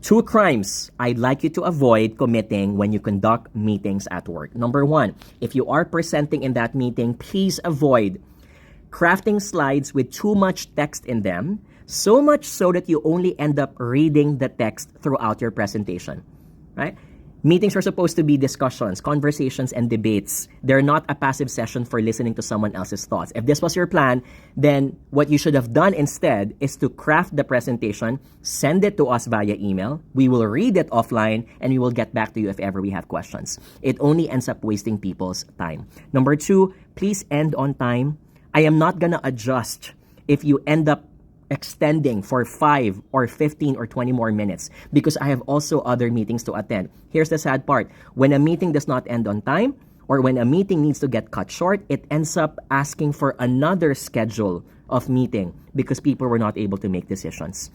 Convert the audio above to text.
2 crimes I'd like you to avoid committing when you conduct meetings at work. Number 1, if you are presenting in that meeting, please avoid crafting slides with too much text in them, so much so that you only end up reading the text throughout your presentation, right? Meetings are supposed to be discussions, conversations, and debates. They're not a passive session for listening to someone else's thoughts. If this was your plan, then what you should have done instead is to craft the presentation, send it to us via email. We will read it offline, and we will get back to you if ever we have questions. It only ends up wasting people's time. Number 2, please end on time. I am not gonna adjust if you end up extending for 5 or 15 or 20 more minutes because I have also other meetings to attend. Here's the sad part. When a meeting does not end on time or when a meeting needs to get cut short, it ends up asking for another schedule of meeting because people were not able to make decisions.